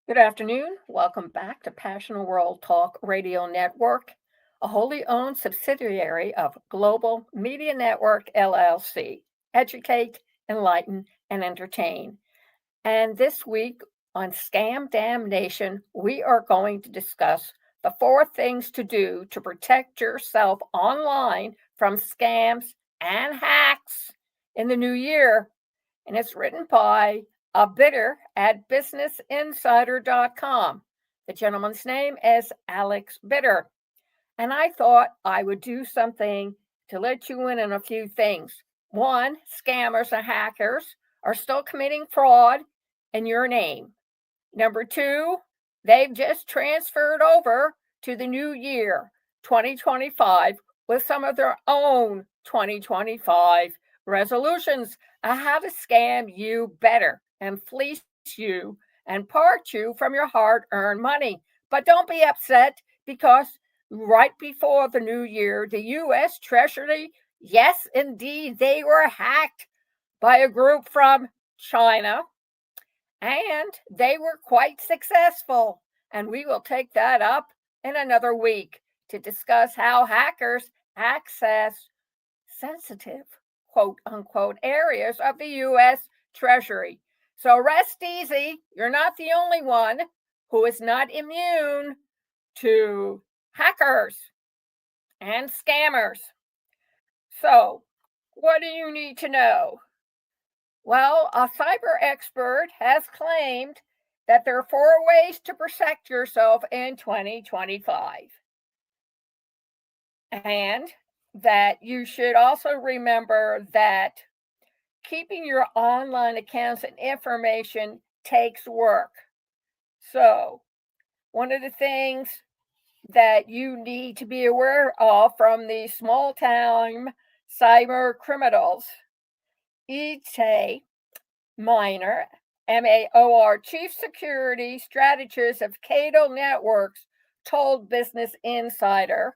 Good afternoon. Welcome back to Passionate World Talk Radio Network, a wholly owned subsidiary of Global Media Network LLC. Educate, enlighten, and entertain. And this week on Scam DamNation, we are going to discuss the four things to do to protect yourself online from scams and hacks in the new year. And it's written by a bidder at businessinsider.com. The gentleman's name is Alex Bitter. And I thought I would do something to let you in on a few things. One, scammers and hackers are still committing fraud in your name. Number two, they've just transferred over to the new year, 2025, with some of their own 2025 resolutions on how to scam you better and fleece you and part you from your hard earned money. But don't be upset because right before the new year, the U.S. Treasury, yes, indeed, they were hacked by a group from China and they were quite successful. And we will take that up in another week to discuss how hackers access sensitive, quote unquote, areas of the U.S. Treasury. So rest easy. You're not the only one who is not immune to hackers and scammers. So, what do you need to know? Well, a cyber expert has claimed that there are four ways to protect yourself in 2025. And that you should also remember that keeping your online accounts and information takes work. So, one of the things that you need to be aware of from these small time cyber criminals, EJ Minor, MAOR, chief security strategist of Cato Networks, told Business Insider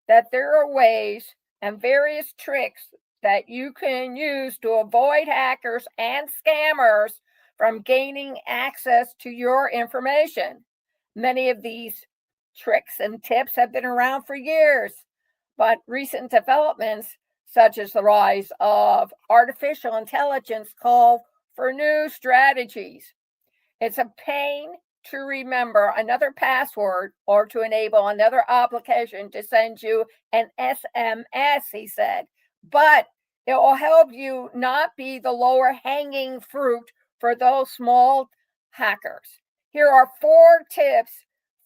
that there are ways and various tricks that you can use to avoid hackers and scammers from gaining access to your information. Many of these tricks and tips have been around for years, but recent developments, such as the rise of artificial intelligence, call for new strategies. It's a pain to remember another password or to enable another application to send you an SMS, he said. But it will help you not be the lower hanging fruit for those small hackers. Here are four tips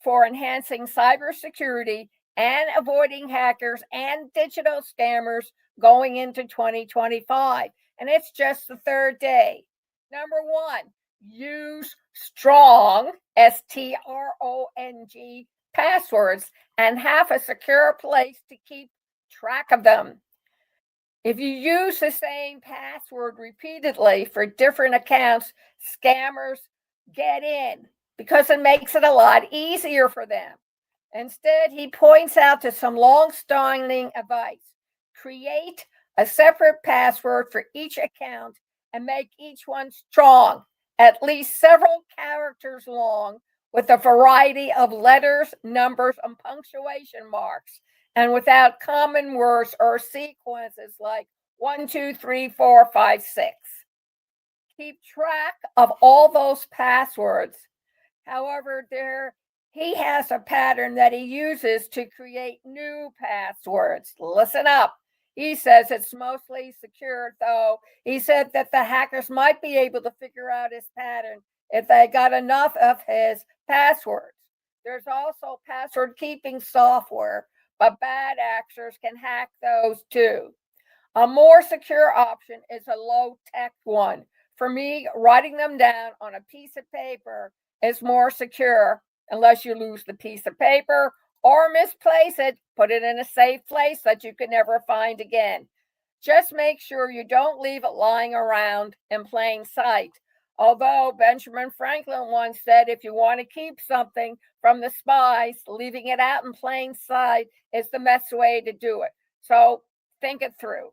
for enhancing cybersecurity and avoiding hackers and digital scammers going into 2025. And it's just the third day. Number one, use strong, STRONG, passwords and have a secure place to keep track of them. If you use the same password repeatedly for different accounts, scammers get in because it makes it a lot easier for them. Instead, he points out to some long-standing advice. Create a separate password for each account and make each one strong, at least several characters long, with a variety of letters, numbers, and punctuation marks, and without common words or sequences like 1, 2, 3, 4, 5, 6. Keep track of all those passwords. However, he has a pattern that he uses to create new passwords. Listen up. He says it's mostly secure, though. He said that the hackers might be able to figure out his pattern if they got enough of his passwords. There's also password keeping software, but bad actors can hack those too. A more secure option is a low tech one. For me, writing them down on a piece of paper is more secure unless you lose the piece of paper or misplace it. Put it in a safe place that you can never find again. Just make sure you don't leave it lying around in plain sight. Although Benjamin Franklin once said if you want to keep something from the spies, leaving it out in plain sight is the best way to do it. So think it through.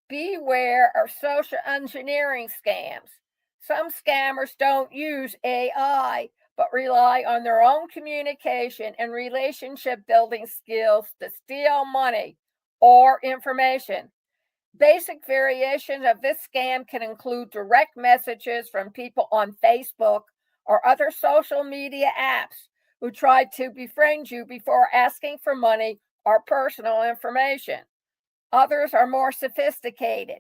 Beware of social engineering scams. Some scammers don't use AI, but rely on their own communication and relationship building skills to steal money or information. Basic variations of this scam can include direct messages from people on Facebook or other social media apps who try to befriend you before asking for money or personal information. Others are more sophisticated.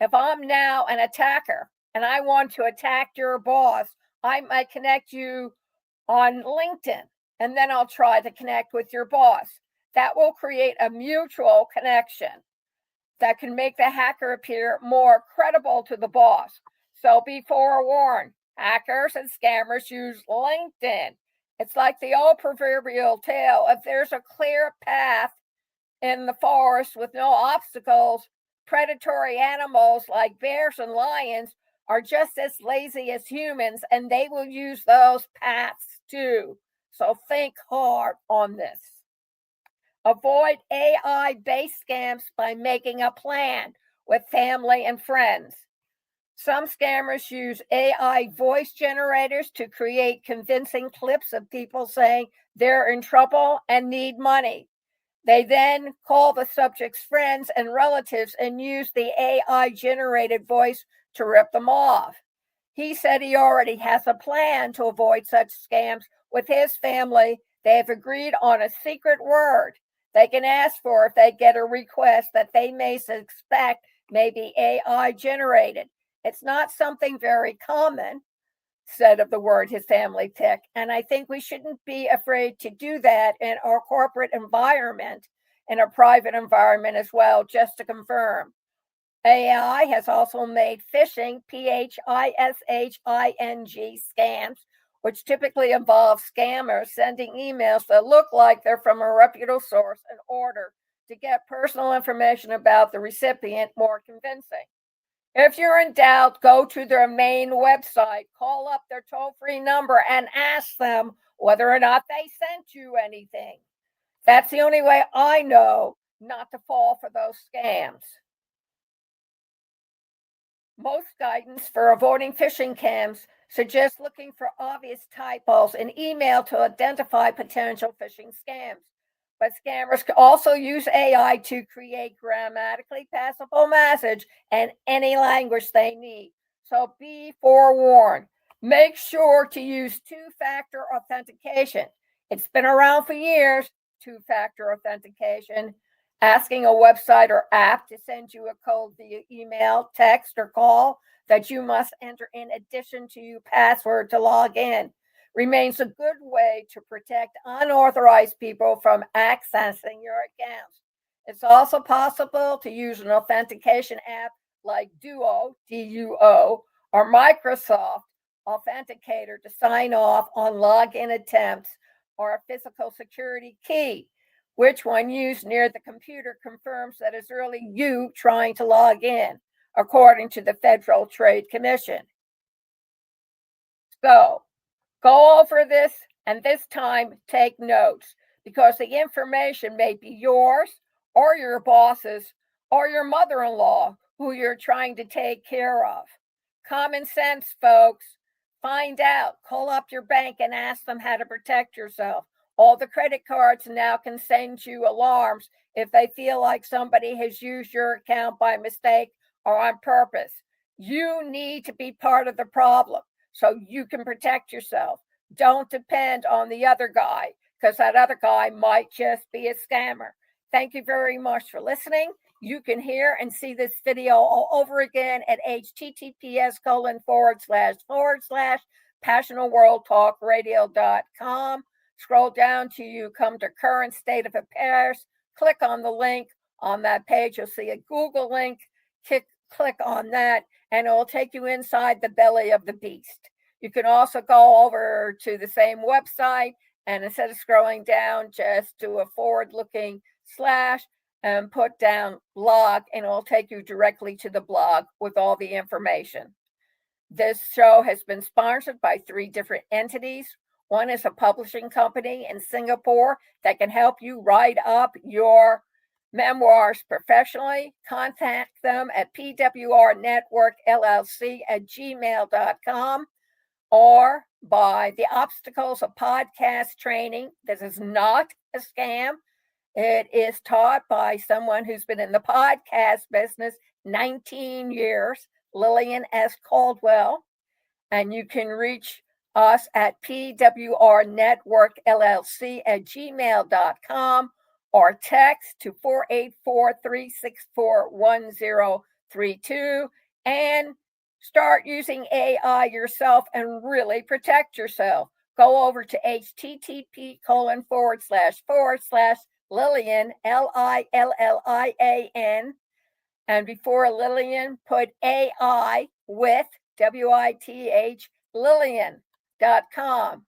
If I'm now an attacker and I want to attack your boss, I might connect you on LinkedIn, and then I'll try to connect with your boss. That will create a mutual connection that can make the hacker appear more credible to the boss. So be forewarned, hackers and scammers use LinkedIn. It's like the old proverbial tale: if there's a clear path in the forest with no obstacles, predatory animals like bears and lions are just as lazy as humans, and they will use those paths too. So think hard on this. Avoid AI-based scams by making a plan with family and friends. Some scammers use AI voice generators to create convincing clips of people saying they're in trouble and need money. They then call the subject's friends and relatives and use the AI-generated voice to rip them off. He said he already has a plan to avoid such scams with his family. They have agreed on a secret word they can ask for if they get a request that they may suspect may be AI generated. It's not something very common, said of the word his family picked, and I think we shouldn't be afraid to do that in our corporate environment, in a private environment as well, just to confirm. AI has also made phishing, phishing scams, which typically involve scammers sending emails that look like they're from a reputable source in order to get personal information about the recipient more convincing. If you're in doubt, go to their main website, call up their toll-free number, and ask them whether or not they sent you anything. That's the only way I know not to fall for those scams. Most guidance for avoiding phishing scams suggests looking for obvious typos in email to identify potential phishing scams. But scammers can also use AI to create grammatically passable message in any language they need. So be forewarned. Make sure to use two-factor authentication. It's been around for years, two-factor authentication. Asking a website or app to send you a code via email, text, or call that you must enter in addition to your password to log in remains a good way to protect unauthorized people from accessing your accounts. It's also possible to use an authentication app like Duo, D-U-O, or Microsoft Authenticator to sign off on login attempts, or a physical security key, which when used near the computer confirms that it's really you trying to log in, according to the Federal Trade Commission. So, go over this, and this time take notes, because the information may be yours or your boss's or your mother-in-law who you're trying to take care of. Common sense, folks. Find out. Call up your bank and ask them how to protect yourself. All the credit cards now can send you alarms if they feel like somebody has used your account by mistake or on purpose. You need to be part of the problem so you can protect yourself. Don't depend on the other guy, because that other guy might just be a scammer. Thank you very much for listening. You can hear and see this video all over again at https://passionalworldtalkradio.com. Scroll down till you come to current state of affairs. Click on the link on that page. You'll see a Google link. Click on that, and it will take you inside the belly of the beast. You can also go over to the same website, and instead of scrolling down, just do a forward-looking slash and put down blog, and it will take you directly to the blog with all the information. This show has been sponsored by 3 different entities. One is a publishing company in Singapore that can help you write up your memoirs professionally. Contact them at pwrnetworkllc@gmail.com, or by the obstacles of podcast training. This is not a scam. It is taught by someone who's been in the podcast business 19 years, Lillian S. Cauldwell. And you can reach us at pwrnetworkllc@gmail.com or text to 484-364-1032 and start using AI yourself and really protect yourself. Go over to http://Lillian, Lillian, and before Lillian, put AI with WITH Lillian.com.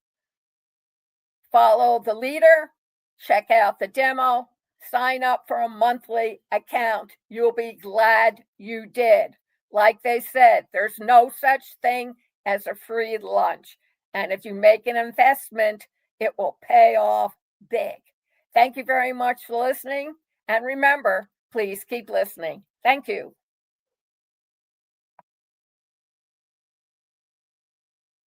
Follow the leader, check out the demo, sign up for a monthly account. You'll be glad you did. Like they said, there's no such thing as a free lunch. And if you make an investment, it will pay off big. Thank you very much for listening. And remember, please keep listening. Thank you.